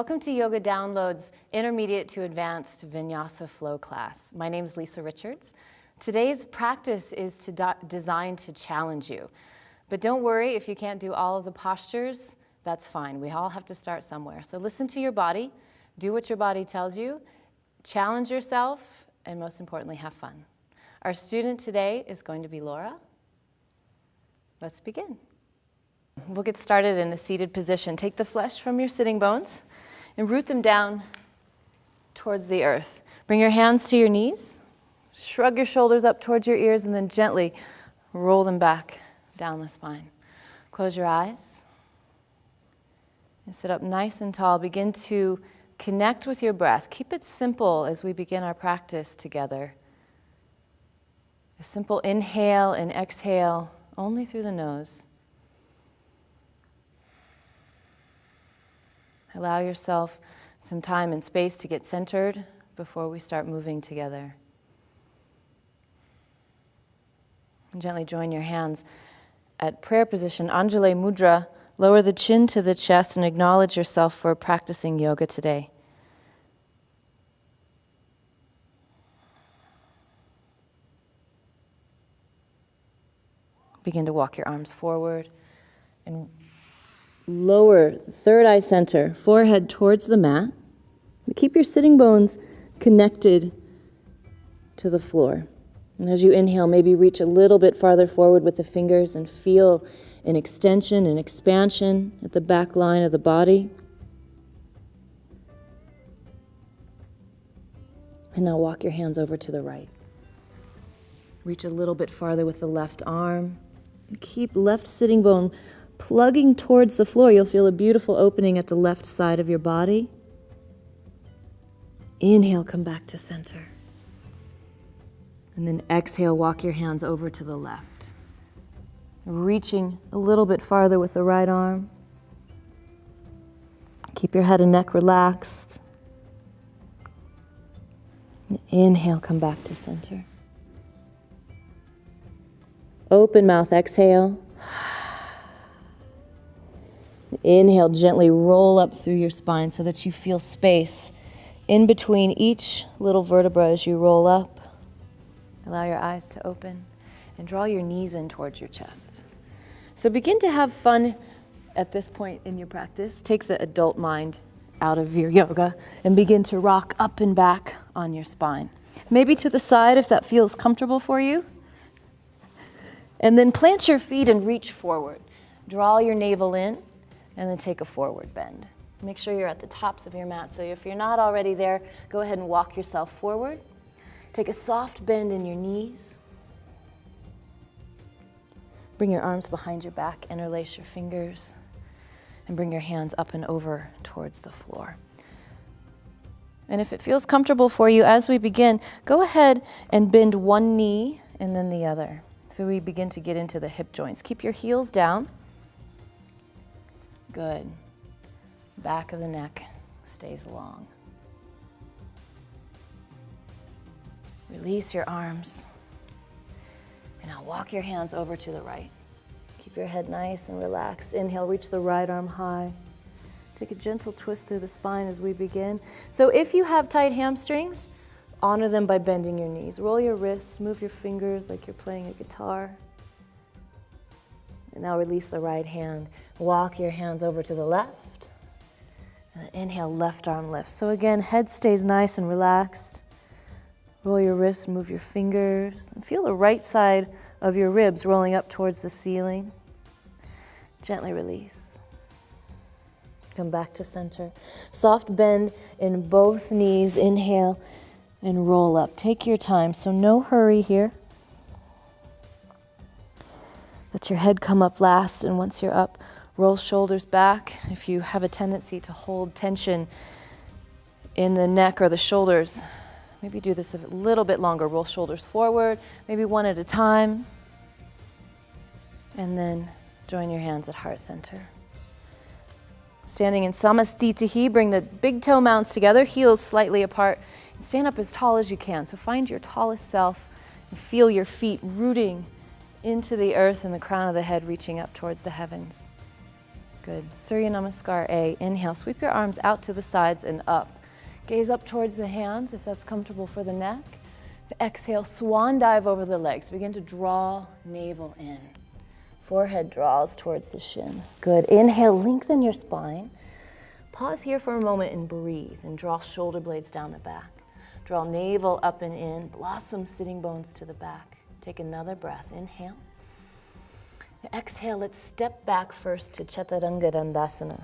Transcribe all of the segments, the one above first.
Welcome to Yoga Download's Intermediate to Advanced Vinyasa Flow class. My name is Lisa Richards. Today's practice is designed to challenge you. But don't worry, if you can't do all of the postures, that's fine. We all have to start somewhere. So listen to your body, do what your body tells you, challenge yourself, and most importantly, have fun. Our student today is going to be Laura. Let's begin. We'll get started in a seated position. Take the flesh from your sitting bones and root them down towards the earth. Bring your hands to your knees, shrug your shoulders up towards your ears, and then gently roll them back down the spine. Close your eyes and sit up nice and tall. Begin to connect with your breath. Keep it simple as we begin our practice together. A simple inhale and exhale only through the nose. Allow yourself some time and space to get centered before we start moving together. And gently join your hands at prayer position, Anjali Mudra. Lower the chin to the chest and acknowledge yourself for practicing yoga today. Begin to walk your arms forward and lower third eye center, forehead towards the mat. Keep your sitting bones connected to the floor. And as you inhale, maybe reach a little bit farther forward with the fingers and feel an extension and expansion at the back line of the body. And now walk your hands over to the right. Reach a little bit farther with the left arm. And keep left sitting bone plugging towards the floor. You'll feel a beautiful opening at the left side of your body. Inhale, come back to center. And then exhale, walk your hands over to the left. Reaching a little bit farther with the right arm. Keep your head and neck relaxed. And inhale, come back to center. Open mouth, exhale. Inhale, gently roll up through your spine so that you feel space in between each little vertebra as you roll up. Allow your eyes to open and draw your knees in towards your chest. So begin to have fun at this point in your practice. Take the adult mind out of your yoga and begin to rock up and back on your spine. Maybe to the side if that feels comfortable for you. And then plant your feet and reach forward. Draw your navel in. And then take a forward bend. Make sure you're at the tops of your mat. So if you're not already there, go ahead and walk yourself forward. Take a soft bend in your knees. Bring your arms behind your back, interlace your fingers, and bring your hands up and over towards the floor. And if it feels comfortable for you as we begin, go ahead and bend one knee and then the other. So we begin to get into the hip joints. Keep your heels down. Good. Back of the neck stays long. Release your arms. And now walk your hands over to the right. Keep your head nice and relaxed. Inhale, reach the right arm high. Take a gentle twist through the spine as we begin. So if you have tight hamstrings, honor them by bending your knees. Roll your wrists, move your fingers like you're playing a guitar. And now release the right hand. Walk your hands over to the left. And then inhale, left arm lifts. So again, head stays nice and relaxed. Roll your wrists, move your fingers. And feel the right side of your ribs rolling up towards the ceiling. Gently release. Come back to center. Soft bend in both knees. Inhale and roll up. Take your time, so no hurry here. Let your head come up last, and once you're up, roll shoulders back. If you have a tendency to hold tension in the neck or the shoulders, maybe do this a little bit longer. Roll shoulders forward, maybe one at a time. And then join your hands at heart center. Standing in Samastitihi, bring the big toe mounds together, heels slightly apart. And stand up as tall as you can. So find your tallest self and feel your feet rooting into the earth and the crown of the head reaching up towards the heavens. Good. Surya Namaskar A. Inhale, sweep your arms out to the sides and up. Gaze up towards the hands if that's comfortable for the neck. Exhale, swan dive over the legs. Begin to draw navel in. Forehead draws towards the shin. Good. Inhale, lengthen your spine. Pause here for a moment and breathe and draw shoulder blades down the back. Draw navel up and in, blossom sitting bones to the back. Take another breath. Inhale. Exhale, let's step back first to Chaturanga Dandasana.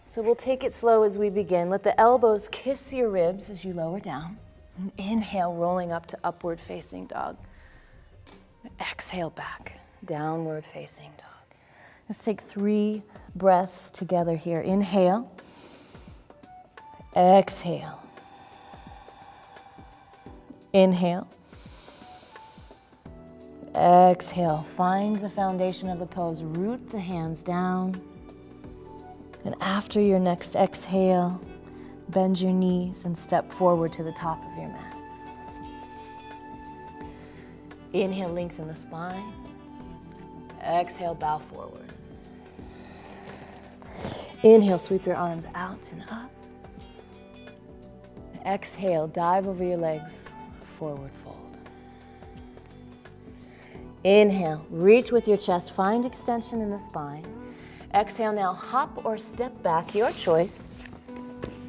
So we'll take it slow as we begin. Let the elbows kiss your ribs as you lower down. And inhale, rolling up to upward facing dog. Exhale back, downward facing dog. Let's take 3 breaths together here. Inhale. Exhale. Inhale. Exhale, find the foundation of the pose, root the hands down. And after your next exhale, bend your knees and step forward to the top of your mat. Inhale, lengthen the spine. Exhale, bow forward. Inhale, sweep your arms out and up. Exhale, dive over your legs, forward fold. Inhale, reach with your chest, find extension in the spine. Exhale, now hop or step back, your choice.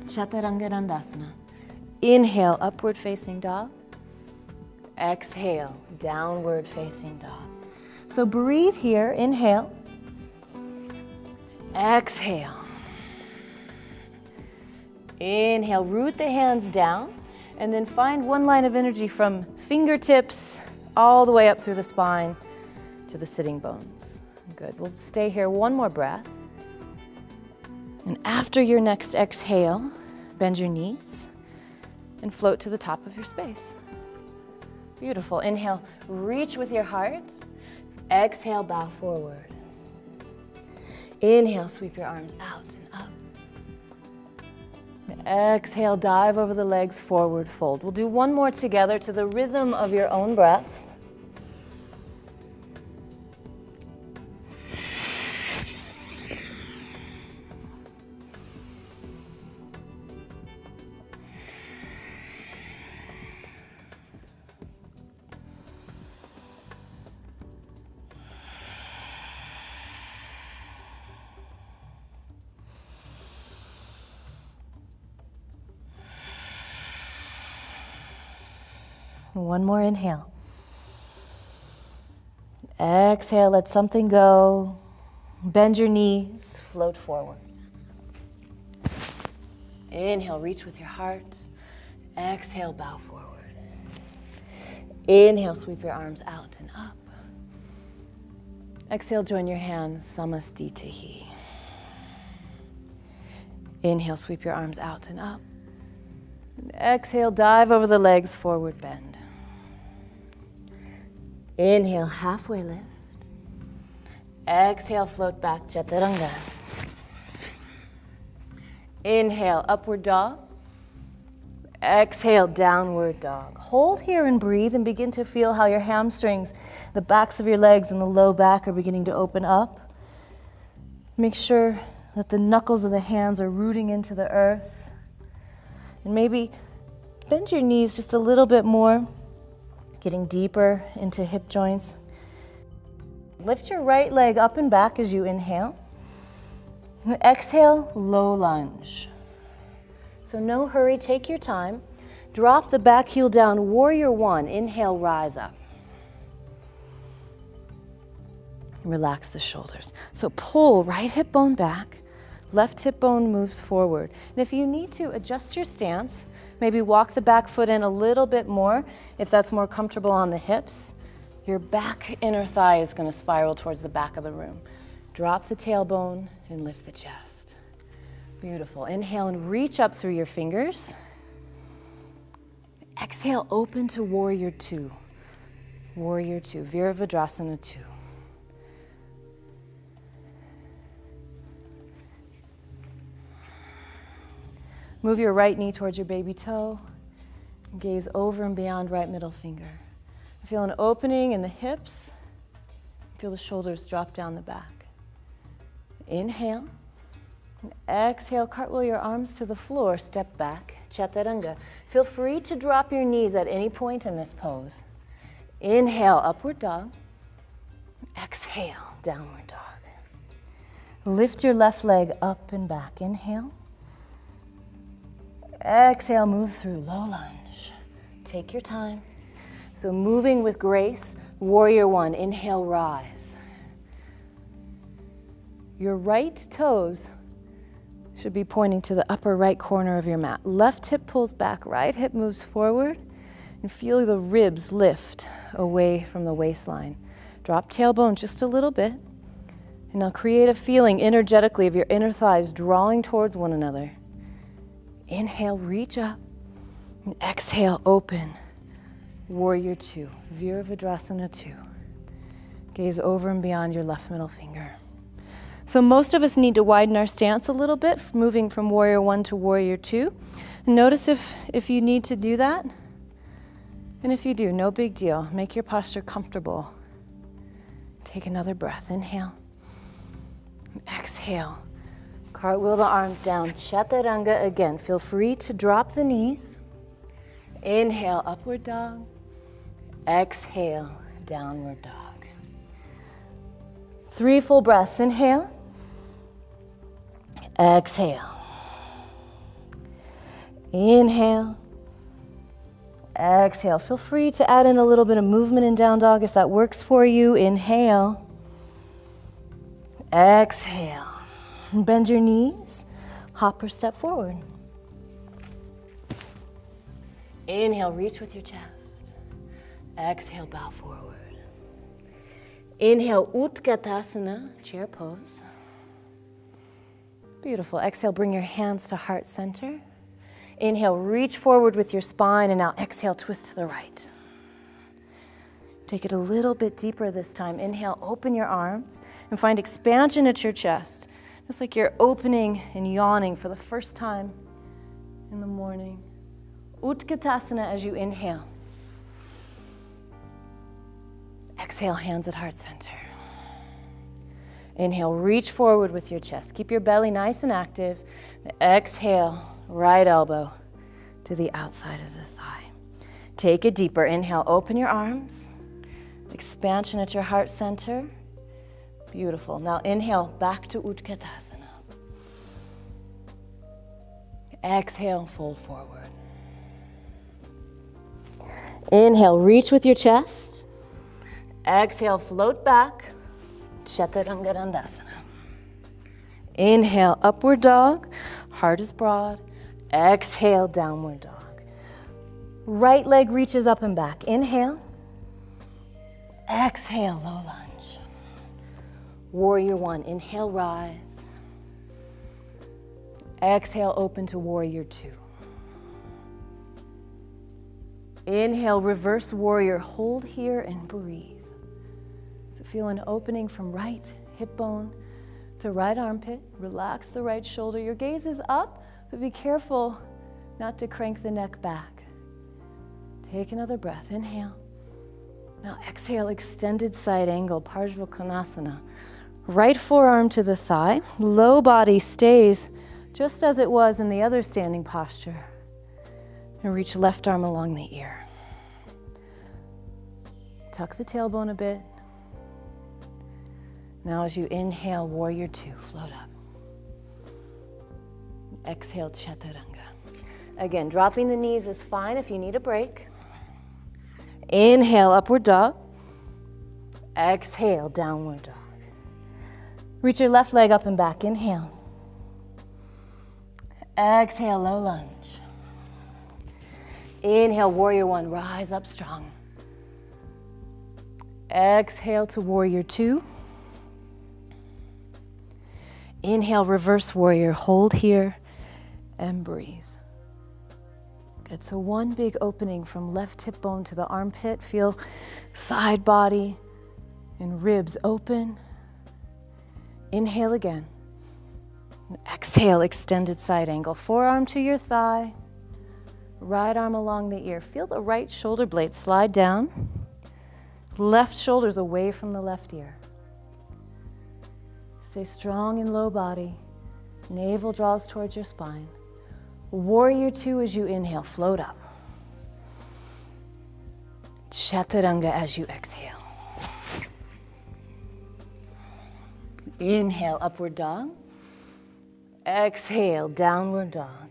Chaturanga Dandasana. Inhale, upward facing dog. Exhale, downward facing dog. So breathe here, inhale. Exhale. Inhale, root the hands down, and then find one line of energy from fingertips all the way up through the spine to the sitting bones. Good. We'll stay here one more breath. And after your next exhale, bend your knees and float to the top of your space. Beautiful. Inhale, reach with your heart. Exhale, bow forward. Inhale, sweep your arms out and up. Exhale, dive over the legs, forward fold. We'll do one more together to the rhythm of your own breath. One more inhale. Exhale, let something go. Bend your knees, float forward. Inhale, reach with your heart. Exhale, bow forward. Inhale, sweep your arms out and up. Exhale, join your hands, Samastitihi. Inhale, sweep your arms out and up. And exhale, dive over the legs, forward bend. Inhale, halfway lift. Exhale, float back, Chaturanga. Inhale, upward dog. Exhale, downward dog. Hold here and breathe and begin to feel how your hamstrings, the backs of your legs and the low back are beginning to open up. Make sure that the knuckles of the hands are rooting into the earth. And maybe bend your knees just a little bit more, getting deeper into hip joints. Lift your right leg up and back as you inhale. And exhale, low lunge. So no hurry, take your time. Drop the back heel down, warrior one. Inhale, rise up. Relax the shoulders. So pull right hip bone back, left hip bone moves forward. And if you need to, adjust your stance. Maybe walk the back foot in a little bit more if that's more comfortable on the hips. Your back inner thigh is going to spiral towards the back of the room. Drop the tailbone and lift the chest. Beautiful. Inhale and reach up through your fingers. Exhale, open to warrior two. Warrior two, Virabhadrasana 2. Move your right knee towards your baby toe. Gaze over and beyond right middle finger. Feel an opening in the hips. Feel the shoulders drop down the back. Inhale. Exhale, cartwheel your arms to the floor, step back, chaturanga. Feel free to drop your knees at any point in this pose. Inhale, upward dog. Exhale, downward dog. Lift your left leg up and back. Inhale. Exhale, move through, low lunge. Take your time. So moving with grace, warrior one, inhale, rise. Your right toes should be pointing to the upper right corner of your mat. Left hip pulls back, right hip moves forward, and feel the ribs lift away from the waistline. Drop tailbone just a little bit, and now create a feeling energetically of your inner thighs drawing towards one another. Inhale, reach up, and exhale, open. Warrior two, Virabhadrasana 2. Gaze over and beyond your left middle finger. So most of us need to widen our stance a little bit, moving from warrior one to warrior two. And notice if you need to do that. And if you do, no big deal. Make your posture comfortable. Take another breath. Inhale. And exhale. Cartwheel the arms down. Chaturanga again. Feel free to drop the knees. Inhale, upward dog. Exhale, downward dog. 3 full breaths. Inhale. Exhale. Inhale. Exhale. Feel free to add in a little bit of movement in down dog if that works for you. Inhale. Exhale. Bend your knees. Hop or step forward. Inhale, reach with your chest. Exhale, bow forward. Inhale, Utkatasana, chair pose. Beautiful. Exhale, bring your hands to heart center. Inhale, reach forward with your spine, and now exhale, twist to the right. Take it a little bit deeper this time. Inhale, open your arms and find expansion at your chest. Just like you're opening and yawning for the first time in the morning. Utkatasana as you inhale. Exhale, hands at heart center. Inhale, reach forward with your chest. Keep your belly nice and active. Exhale, right elbow to the outside of the thigh. Take it deeper. Inhale, open your arms. Expansion at your heart center. Beautiful. Now inhale, back to Utkatasana. Exhale, fold forward. Inhale, reach with your chest. Exhale, float back. Chaturanga Dandasana. Inhale, upward dog. Heart is broad. Exhale, downward dog. Right leg reaches up and back. Inhale. Exhale, low lunge. Warrior one. Inhale, rise. Exhale, open to warrior two. Inhale, reverse warrior. Hold here and breathe. So feel an opening from right hip bone to right armpit. Relax the right shoulder. Your gaze is up, but be careful not to crank the neck back. Take another breath. Inhale. Now exhale, extended side angle, Parsvakonasana. Right forearm to the thigh. Low body stays just as it was in the other standing posture. And reach left arm along the ear. Tuck the tailbone a bit. Now as you inhale, warrior two, float up. Exhale, chaturanga. Again, dropping the knees is fine if you need a break. Inhale, upward dog. Exhale, downward dog. Reach your left leg up and back. Inhale. Exhale, low lunge. Inhale, warrior one, rise up strong. Exhale to warrior two. Inhale, reverse warrior, hold here and breathe. Good, so one big opening from left hip bone to the armpit. Feel side body and ribs open. Inhale again. Exhale, extended side angle. Forearm to your thigh. Right arm along the ear. Feel the right shoulder blade slide down. Left shoulder's away from the left ear. Stay strong in low body. Navel draws towards your spine. Warrior two as you inhale, float up. Chaturanga as you exhale. Inhale, upward dog. Exhale, downward dog.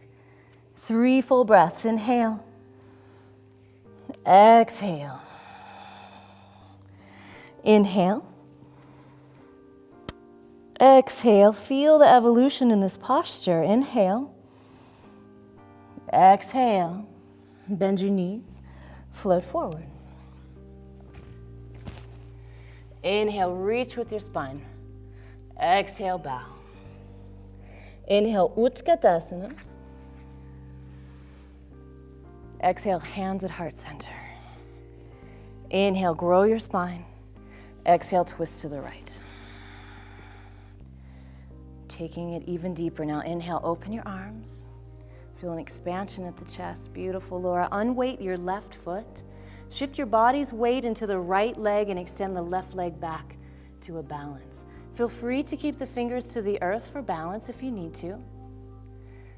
3 full breaths. Inhale. Exhale. Inhale. Exhale. Feel the evolution in this posture. Inhale. Exhale. Bend your knees. Float forward. Inhale, reach with your spine. Exhale, bow. Inhale, Utkatasana. Exhale, hands at heart center. Inhale, grow your spine. Exhale, twist to the right. Taking it even deeper now. Inhale, open your arms. Feel an expansion at the chest. Beautiful, Laura. Unweight your left foot. Shift your body's weight into the right leg and extend the left leg back to a balance. Feel free to keep the fingers to the earth for balance if you need to.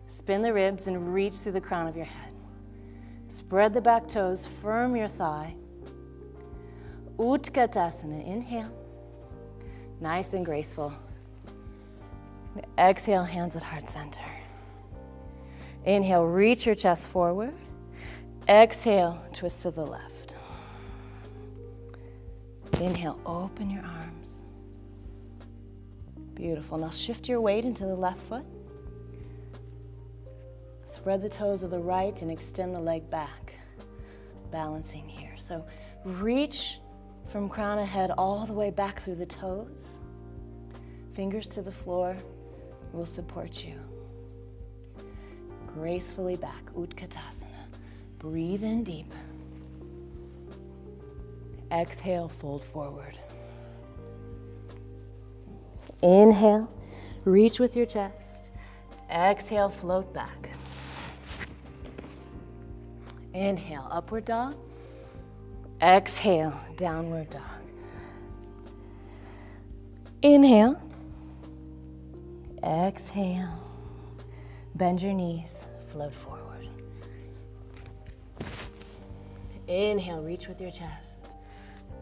Spin the ribs and reach through the crown of your head. Spread the back toes, firm your thigh. Utkatasana, inhale. Nice and graceful. Exhale, hands at heart center. Inhale, reach your chest forward. Exhale, twist to the left. Inhale, open your arms. Beautiful. Now shift your weight into the left foot. Spread the toes of the right and extend the leg back. Balancing here. So reach from crown of head all the way back through the toes. Fingers to the floor will support you. Gracefully back, Utkatasana. Breathe in deep. Exhale, fold forward. Inhale, reach with your chest. Exhale, float back. Inhale, upward dog. Exhale, downward dog. Inhale. Exhale. Bend your knees, float forward. Inhale, reach with your chest.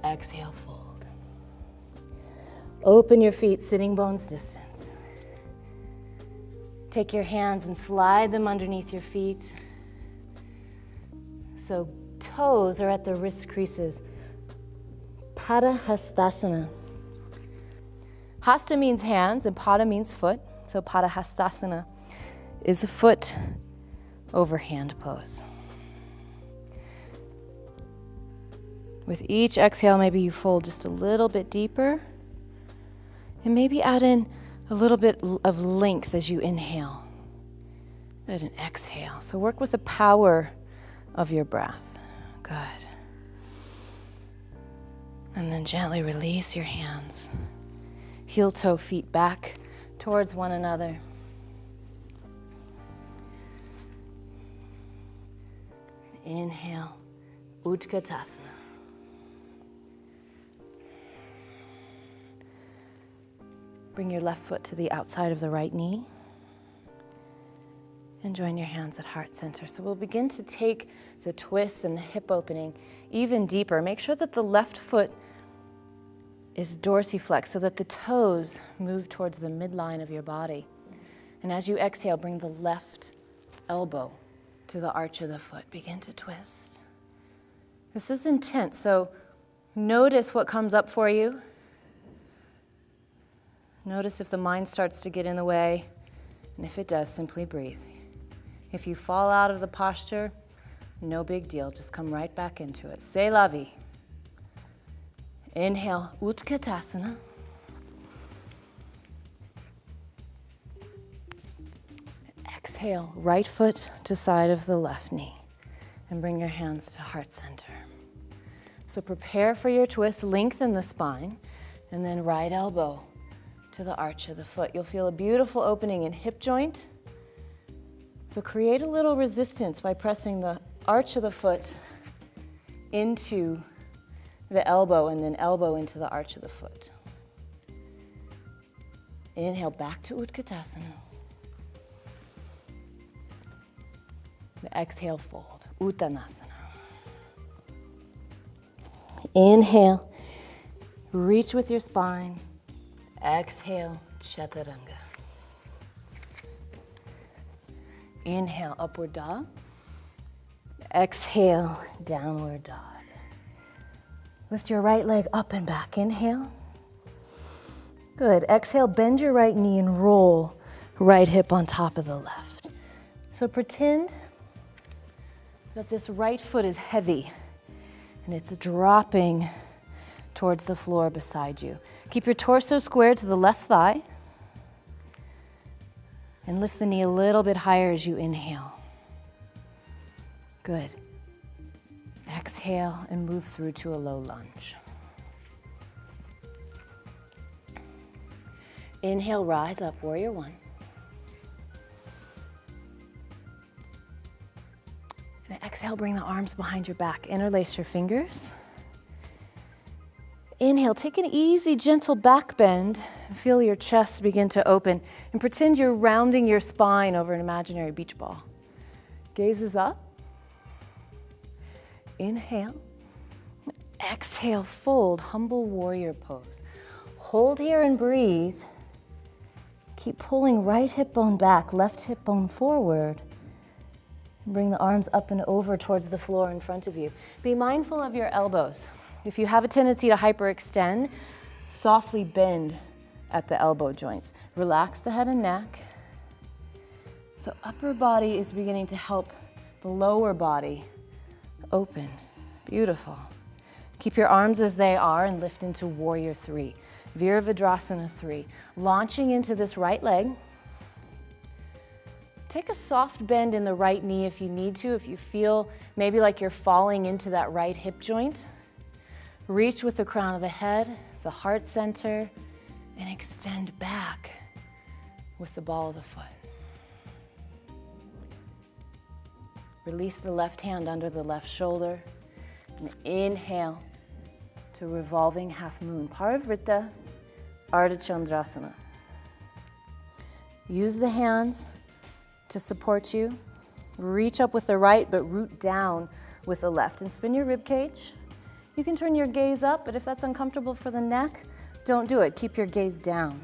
Exhale, fold. Open your feet, sitting bones distance. Take your hands and slide them underneath your feet. So toes are at the wrist creases. Padahastasana. Hasta means hands and pada means foot. So Padahastasana is a foot over hand pose. With each exhale, maybe you fold just a little bit deeper. And maybe add in a little bit of length as you inhale. Good, and exhale. So work with the power of your breath. Good. And then gently release your hands. Heel toe feet back towards one another. Inhale, Utkatasana. Bring your left foot to the outside of the right knee. And join your hands at heart center. So we'll begin to take the twist and the hip opening even deeper. Make sure that the left foot is dorsiflexed so that the toes move towards the midline of your body. And as you exhale, bring the left elbow to the arch of the foot. Begin to twist. This is intense, so notice what comes up for you. Notice if the mind starts to get in the way, and if it does, simply breathe. If you fall out of the posture, no big deal, just come right back into it. C'est la vie. Inhale, Utkatasana. Exhale, right foot to side of the left knee, and bring your hands to heart center. So prepare for your twist, lengthen the spine, and then right elbow to the arch of the foot. You'll feel a beautiful opening in hip joint. So create a little resistance by pressing the arch of the foot into the elbow and then elbow into the arch of the foot. Inhale, back to Utkatasana. Exhale, fold, Uttanasana. Inhale, reach with your spine. Exhale, Chaturanga. Inhale, upward dog. Exhale, downward dog. Lift your right leg up and back. Inhale. Good. Exhale, bend your right knee and roll right hip on top of the left. So pretend that this right foot is heavy and it's dropping towards the floor beside you. Keep your torso squared to the left thigh and lift the knee a little bit higher as you inhale. Good. Exhale and move through to a low lunge. Inhale, rise up, warrior one. And exhale, bring the arms behind your back. Interlace your fingers. Inhale, take an easy, gentle back bend. Feel your chest begin to open. And pretend you're rounding your spine over an imaginary beach ball. Gaze is up. Inhale. Exhale, fold, humble warrior pose. Hold here and breathe. Keep pulling right hip bone back, left hip bone forward. Bring the arms up and over towards the floor in front of you. Be mindful of your elbows. If you have a tendency to hyperextend, softly bend at the elbow joints. Relax the head and neck. So upper body is beginning to help the lower body open. Beautiful. Keep your arms as they are and lift into warrior three. Virabhadrasana 3. Launching into this right leg. Take a soft bend in the right knee if you need to, if you feel maybe like you're falling into that right hip joint. Reach with the crown of the head, the heart center, and extend back with the ball of the foot. Release the left hand under the left shoulder. And inhale to revolving half moon. PowerVinyasaFlow5, Ardha Chandrasana. Use the hands to support you. Reach up with the right, but root down with the left. And spin your rib cage. You can turn your gaze up, but if that's uncomfortable for the neck, don't do it. Keep your gaze down.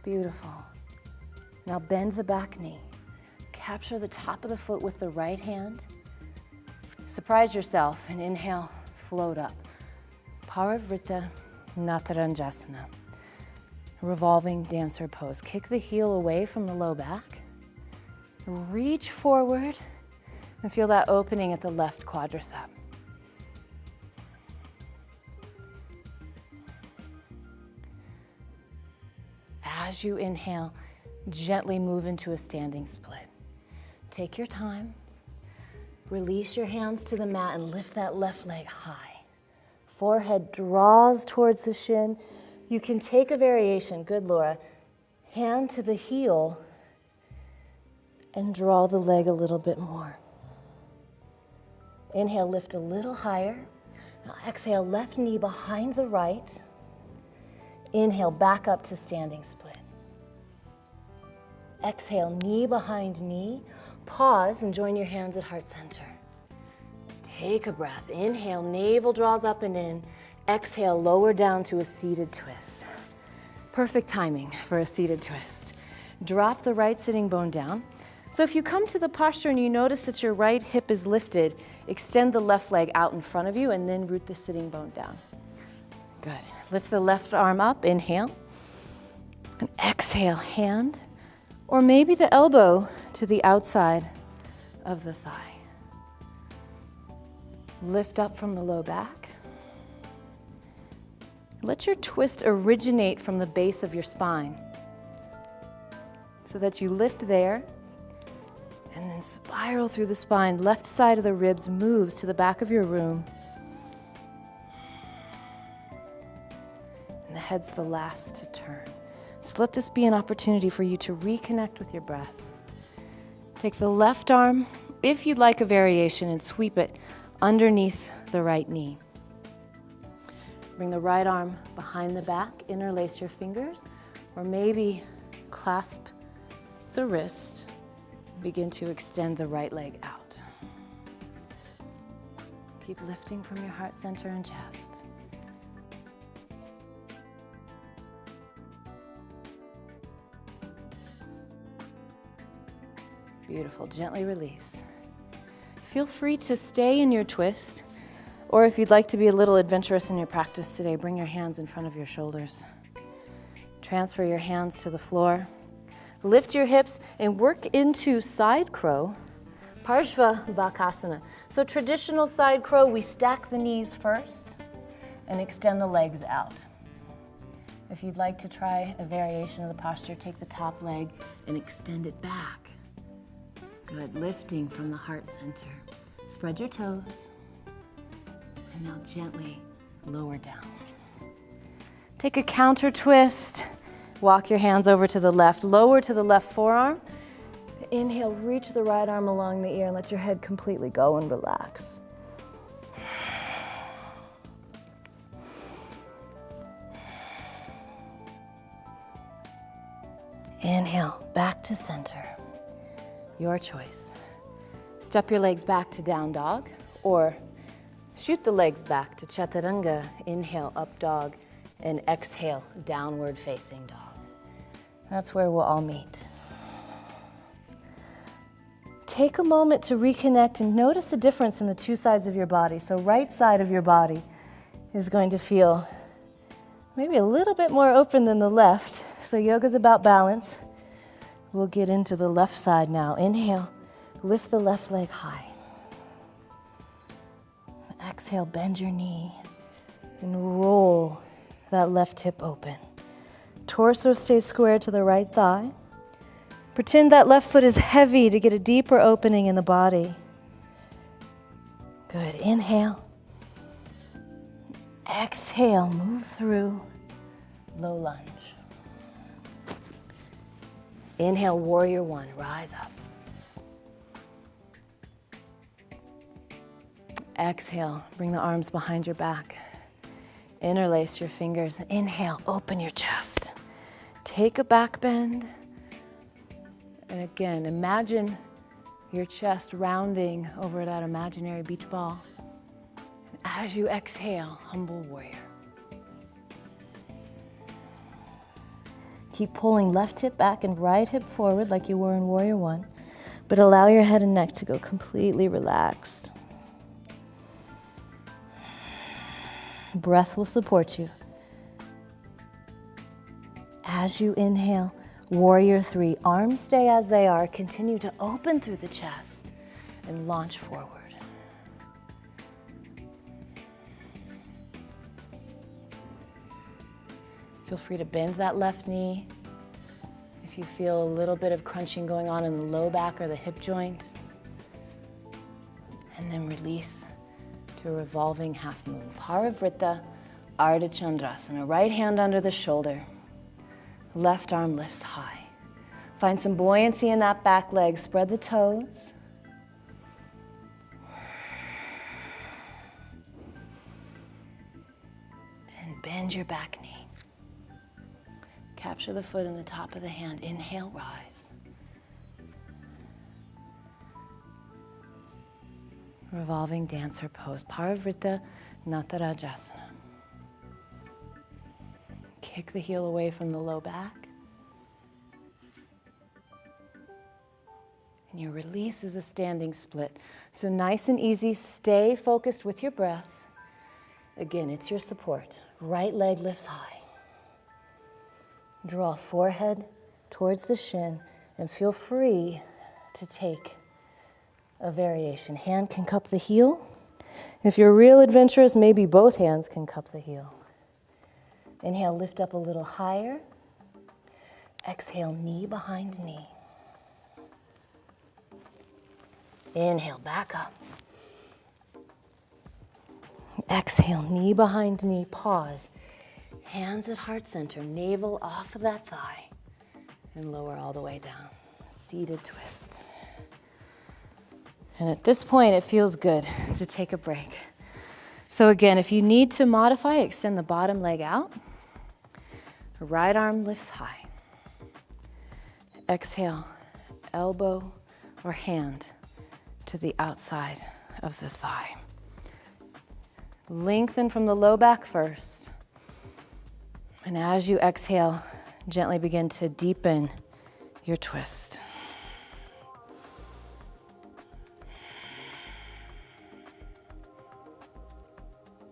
Beautiful. Now bend the back knee. Capture the top of the foot with the right hand. Surprise yourself and inhale, float up. PowerVinyasaFlow5, revolving dancer pose. Kick the heel away from the low back. Reach forward and feel that opening at the left quadricep. As you inhale, gently move into a standing split. Take your time. Release your hands to the mat and lift that left leg high. Forehead draws towards the shin. You can take a variation. Good, Laura. Hand to the heel and draw the leg a little bit more. Inhale, lift a little higher. Now exhale, left knee behind the right. Inhale, back up to standing split. Exhale, knee behind knee. Pause and join your hands at heart center. Take a breath. Inhale, navel draws up and in. Exhale, lower down to a seated twist. Perfect timing for a seated twist. Drop the right sitting bone down. So if you come to the posture and you notice that your right hip is lifted, extend the left leg out in front of you and then root the sitting bone down. Good. Lift the left arm up, inhale. And exhale, hand, or maybe the elbow to the outside of the thigh. Lift up from the low back. Let your twist originate from the base of your spine so that you lift there and then spiral through the spine. Left side of the ribs moves to the back of your room. And the head's the last to turn. So let this be an opportunity for you to reconnect with your breath. Take the left arm, if you'd like a variation, and sweep it underneath the right knee. Bring the right arm behind the back, interlace your fingers, or maybe clasp the wrist. Begin to extend the right leg out. Keep lifting from your heart center and chest. Beautiful, gently release. Feel free to stay in your twist, or if you'd like to be a little adventurous in your practice today, bring your hands in front of your shoulders. Transfer your hands to the floor. Lift your hips and work into side crow, Parshva So traditional side crow, we stack the knees first and extend the legs out. If you'd like to try a variation of the posture, take the top leg and extend it back. Good, lifting from the heart center. Spread your toes, and now gently lower down. Take a counter twist. Walk your hands over to the left, lower to the left forearm. Inhale, reach the right arm along the ear and let your head completely go and relax. Inhale, back to center. Your choice. Step your legs back to down dog, or shoot the legs back to chaturanga. Inhale, up dog, and exhale, downward facing dog. That's where we'll all meet. Take a moment to reconnect and notice the difference in the two sides of your body. So right side of your body is going to feel maybe a little bit more open than the left. So yoga's about balance. We'll get into the left side now. Inhale, lift the left leg high. Exhale, bend your knee and roll that left hip open. Torso stays square to the right thigh. Pretend that left foot is heavy to get a deeper opening in the body. Good, inhale. Exhale, move through low lunge. Inhale, warrior one, rise up. Exhale, bring the arms behind your back. Interlace your fingers. Inhale, open your chest. Take a back bend. And again, imagine your chest rounding over that imaginary beach ball. And as you exhale, humble warrior. Keep pulling left hip back and right hip forward like you were in warrior one, but allow your head and neck to go completely relaxed. Breath will support you. As you inhale, warrior three, arms stay as they are, continue to open through the chest and launch forward. Feel free to bend that left knee. If you feel a little bit of crunching going on in the low back or the hip joint. And then release to a revolving half moon. Parivrtta, Ardha Chandrasana. Right hand under the shoulder. Left arm lifts high. Find some buoyancy in that back leg. Spread the toes. And bend your back knee. Capture the foot in the top of the hand. Inhale, rise. Revolving dancer pose. Parivrtta Natarajasana. Kick the heel away from the low back. And your release is a standing split. So nice and easy. Stay focused with your breath. Again, it's your support. Right leg lifts high. Draw forehead towards the shin and feel free to take a variation. Hand can cup the heel. If you're real adventurous, maybe both hands can cup the heel. Inhale, lift up a little higher. Exhale, knee behind knee. Inhale, back up. Exhale, knee behind knee, pause. Hands at heart center, navel off of that thigh, and lower all the way down. Seated twist. And at this point, it feels good to take a break. So again, if you need to modify, extend the bottom leg out. Right arm lifts high. Exhale, elbow or hand to the outside of the thigh. Lengthen from the low back first. And as you exhale, gently begin to deepen your twist.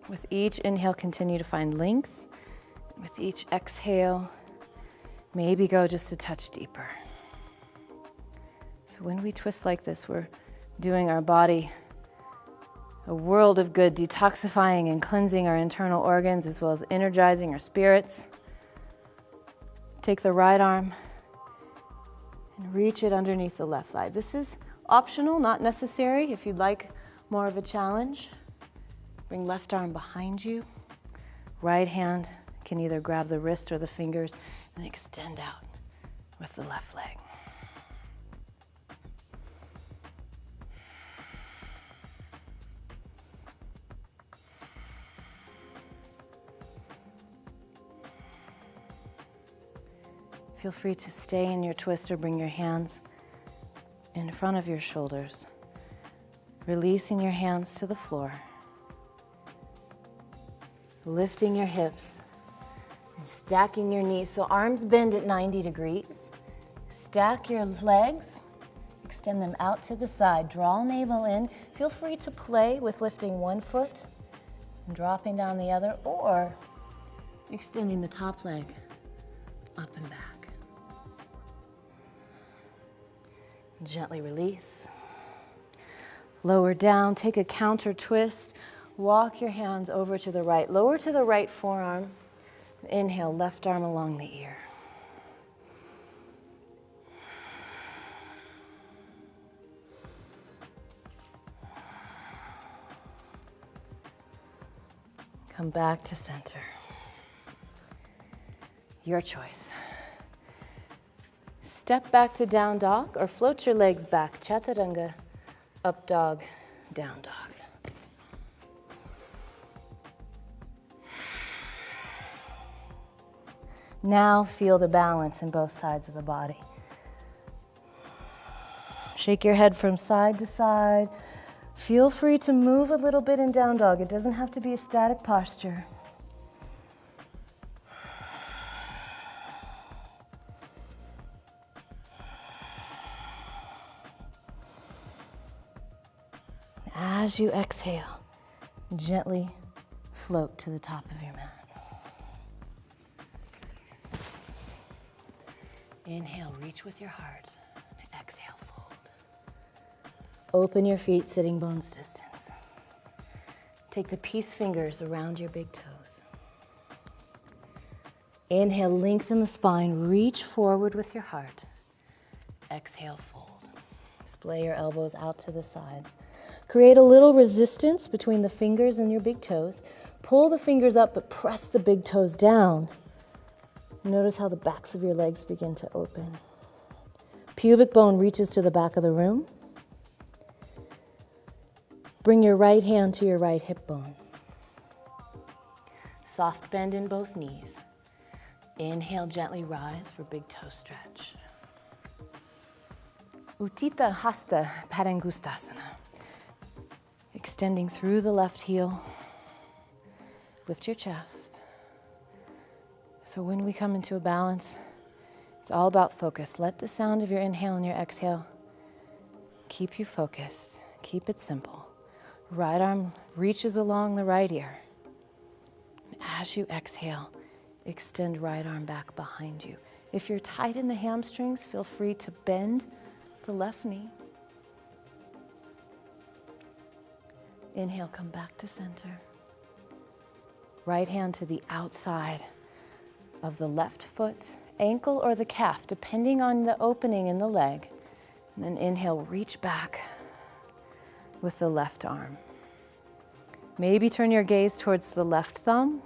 With each inhale, continue to find length. With each exhale, maybe go just a touch deeper. So when we twist like this, we're doing our body a world of good, detoxifying and cleansing our internal organs as well as energizing our spirits. Take the right arm and reach it underneath the left thigh. This is optional, not necessary. If you'd like more of a challenge, bring left arm behind you. Right hand can either grab the wrist or the fingers and extend out with the left leg. Feel free to stay in your twist or bring your hands in front of your shoulders, releasing your hands to the floor, lifting your hips, and stacking your knees. So arms bend at 90 degrees. Stack your legs, extend them out to the side, draw navel in. Feel free to play with lifting one foot and dropping down the other, or extending the top leg up and back. Gently release. Lower down, take a counter twist. Walk your hands over to the right. Lower to the right forearm. Inhale, left arm along the ear. Come back to center. Your choice. Step back to down dog or float your legs back. Chaturanga, up dog, down dog. Now feel the balance in both sides of the body. Shake your head from side to side. Feel free to move a little bit in down dog. It doesn't have to be a static posture. As you exhale, gently float to the top of your mat. Inhale, reach with your heart. Exhale, fold. Open your feet, sitting bones distance. Take the peace fingers around your big toes. Inhale, lengthen the spine. Reach forward with your heart. Exhale, fold. Splay your elbows out to the sides. Create a little resistance between the fingers and your big toes. Pull the fingers up, but press the big toes down. Notice how the backs of your legs begin to open. Pubic bone reaches to the back of the room. Bring your right hand to your right hip bone. Soft bend in both knees. Inhale, gently rise for big toe stretch. Utthita Hasta Padangustasana. Extending through the left heel. Lift your chest. So when we come into a balance, it's all about focus. Let the sound of your inhale and your exhale keep you focused. Keep it simple. Right arm reaches along the right ear. And as you exhale, extend right arm back behind you. If you're tight in the hamstrings, feel free to bend the left knee. Inhale, come back to center. Right hand to the outside of the left foot, ankle or the calf, depending on the opening in the leg. And then inhale, reach back with the left arm. Maybe turn your gaze towards the left thumb.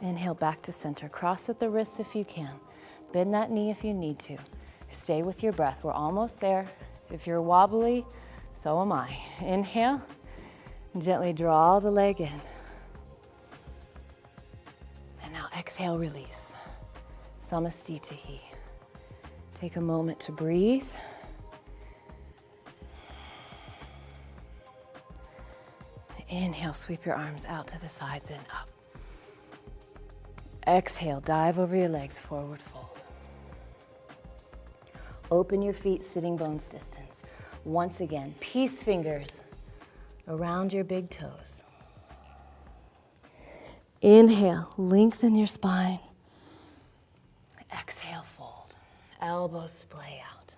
Inhale, back to center. Cross at the wrists if you can. Bend that knee if you need to. Stay with your breath. We're almost there. If you're wobbly, So am I. Inhale, gently draw the leg in. And now exhale, release. Samastitihi. Take a moment to breathe. Inhale, sweep your arms out to the sides and up. Exhale, dive over your legs, forward fold. Open your feet, sitting bones distance. Once again, peace fingers around your big toes. Inhale, lengthen your spine. Exhale, fold. Elbows splay out.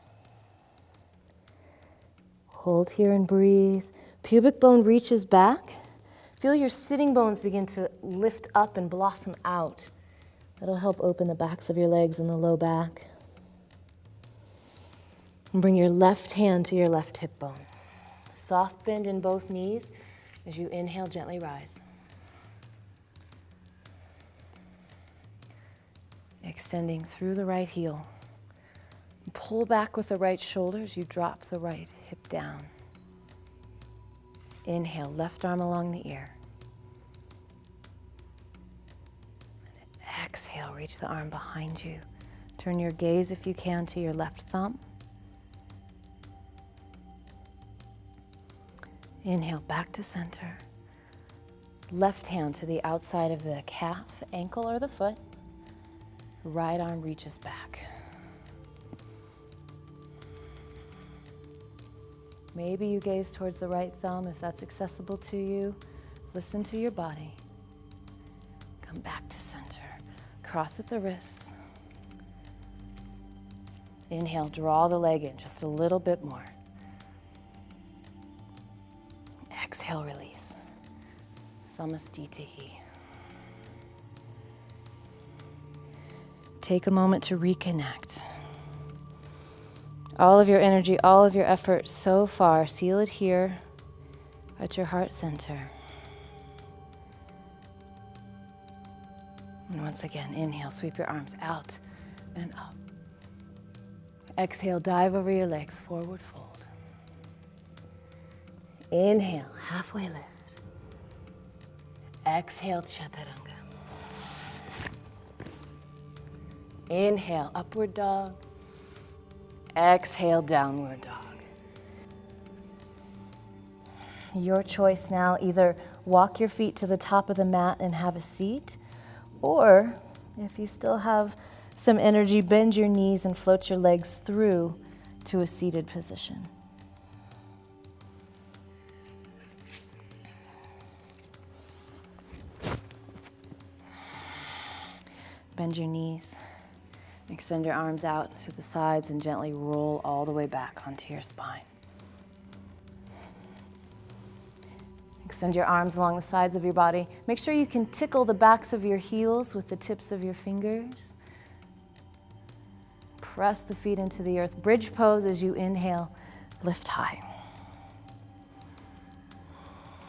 Hold here and breathe. Pubic bone reaches back. Feel your sitting bones begin to lift up and blossom out. That'll help open the backs of your legs and the low back. And bring your left hand to your left hip bone. Soft bend in both knees as you inhale, gently rise. Extending through the right heel. Pull back with the right shoulder as you drop the right hip down. Inhale, left arm along the ear. Exhale, reach the arm behind you. Turn your gaze, if you can, to your left thumb. Inhale, back to center. Left hand to the outside of the calf, ankle, or the foot. Right arm reaches back. Maybe you gaze towards the right thumb if that's accessible to you. Listen to your body. Come back to center. Cross at the wrists. Inhale, draw the leg in just a little bit more. Exhale, release. Samastitihi. Take a moment to reconnect. All of your energy, all of your effort so far, seal it here at your heart center. And once again, inhale, sweep your arms out and up. Exhale, dive over your legs, forward fold. Inhale, halfway lift. Exhale, chaturanga. Inhale, upward dog. Exhale, downward dog. Your choice now, either walk your feet to the top of the mat and have a seat, or if you still have some energy, bend your knees and float your legs through to a seated position. Bend your knees, extend your arms out to the sides and gently roll all the way back onto your spine. Extend your arms along the sides of your body. Make sure you can tickle the backs of your heels with the tips of your fingers. Press the feet into the earth. Bridge pose as you inhale, lift high.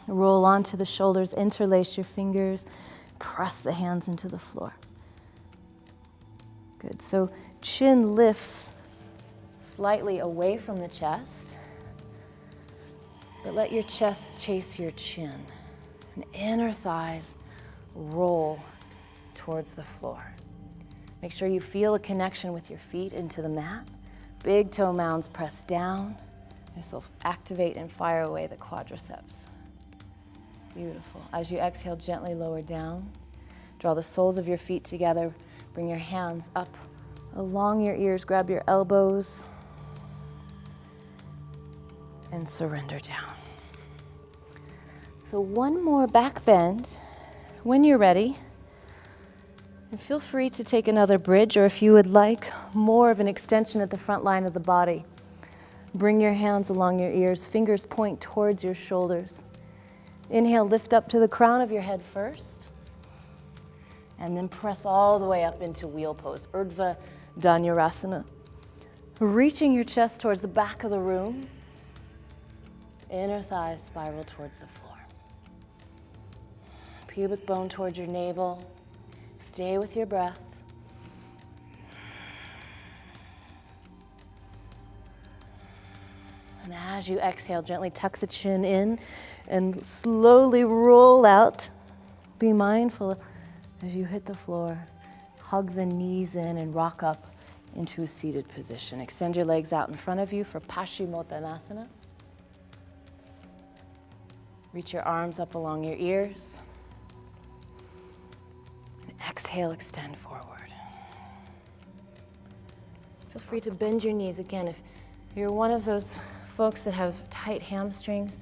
Roll onto the shoulders, interlace your fingers, press the hands into the floor. Good, so chin lifts slightly away from the chest, but let your chest chase your chin. And inner thighs roll towards the floor. Make sure you feel a connection with your feet into the mat. Big toe mounds press down. This will activate and fire away the quadriceps. Beautiful. As you exhale, gently lower down. Draw the soles of your feet together. Bring your hands up along your ears. Grab your elbows and surrender down. So one more back bend. When you're ready, and feel free to take another bridge, or if you would like, more of an extension at the front line of the body. Bring your hands along your ears. Fingers point towards your shoulders. Inhale, lift up to the crown of your head first. And then press all the way up into wheel pose, Urdhva Dhanurasana. Reaching your chest towards the back of the room. Inner thighs spiral towards the floor. Pubic bone towards your navel. Stay with your breath. And as you exhale, gently tuck the chin in and slowly roll out. Be mindful as you hit the floor. Hug the knees in and rock up into a seated position. Extend your legs out in front of you for Paschimottanasana. Reach your arms up along your ears. And exhale, extend forward. Feel free to bend your knees. Again, if you're one of those folks that have tight hamstrings,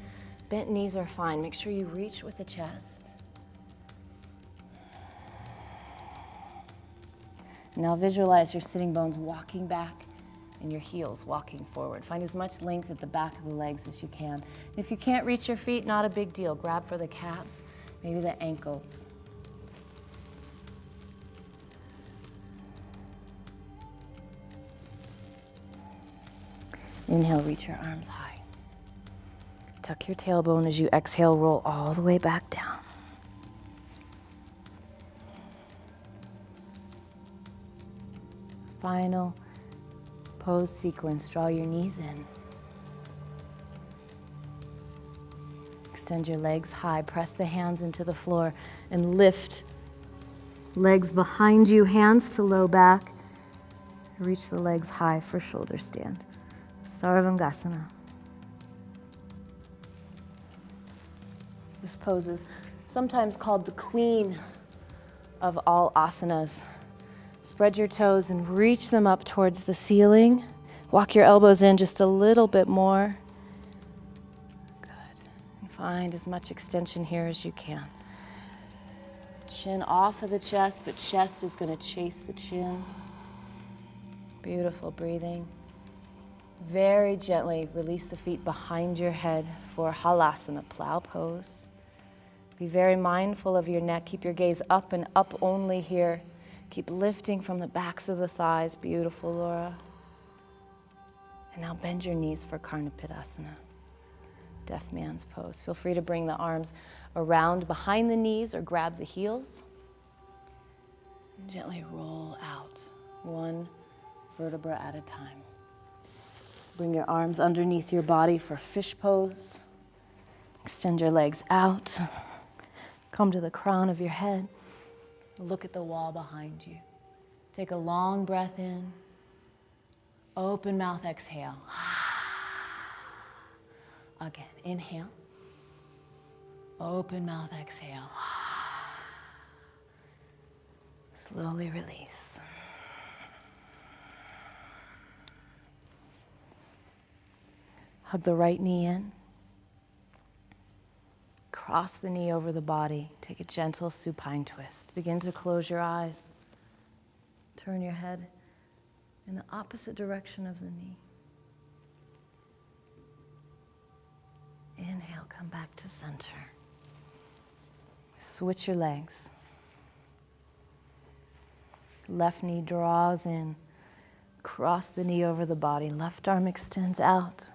bent knees are fine. Make sure you reach with the chest. Now visualize your sitting bones walking back and your heels walking forward. Find as much length at the back of the legs as you can. If you can't reach your feet, not a big deal. Grab for the calves, maybe the ankles. Inhale, reach your arms high. Tuck your tailbone as you exhale, roll all the way back down. Final pose sequence, draw your knees in. Extend your legs high, press the hands into the floor and lift. Legs behind you, hands to low back. Reach the legs high for shoulder stand. Sarvangasana. This pose is sometimes called the queen of all asanas. Spread your toes and reach them up towards the ceiling. Walk your elbows in just a little bit more. Good. And find as much extension here as you can. Chin off of the chest, but chest is going to chase the chin. Beautiful breathing. Very gently release the feet behind your head for Halasana, plow pose. Be very mindful of your neck. Keep your gaze up and up only here. Keep lifting from the backs of the thighs. Beautiful, Laura. And now bend your knees for Karnapidasana, deaf man's pose. Feel free to bring the arms around behind the knees or grab the heels. And gently roll out, one vertebra at a time. Bring your arms underneath your body for fish pose. Extend your legs out. Come to the crown of your head. Look at the wall behind you. Take a long breath in. Open mouth, exhale. Again, inhale. Open mouth, exhale. Slowly release. Hug the right knee in. Cross the knee over the body. Take a gentle supine twist. Begin to close your eyes. Turn your head in the opposite direction of the knee. Inhale, come back to center. Switch your legs. Left knee draws in. Cross the knee over the body. Left arm extends out.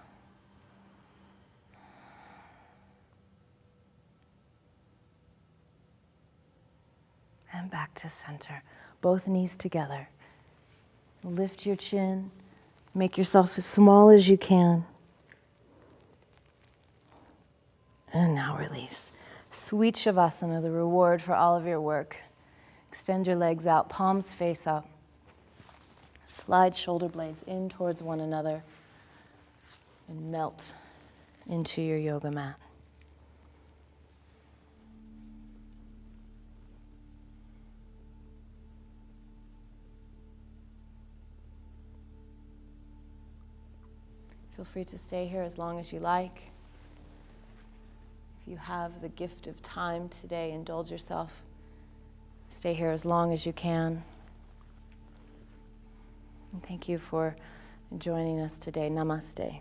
And back to center. Both knees together. Lift your chin. Make yourself as small as you can. And now release. Sweet Shavasana, the reward for all of your work. Extend your legs out, palms face up. Slide shoulder blades in towards one another and melt into your yoga mat. Feel free to stay here as long as you like. If you have the gift of time today, indulge yourself. Stay here as long as you can. And thank you for joining us today. Namaste.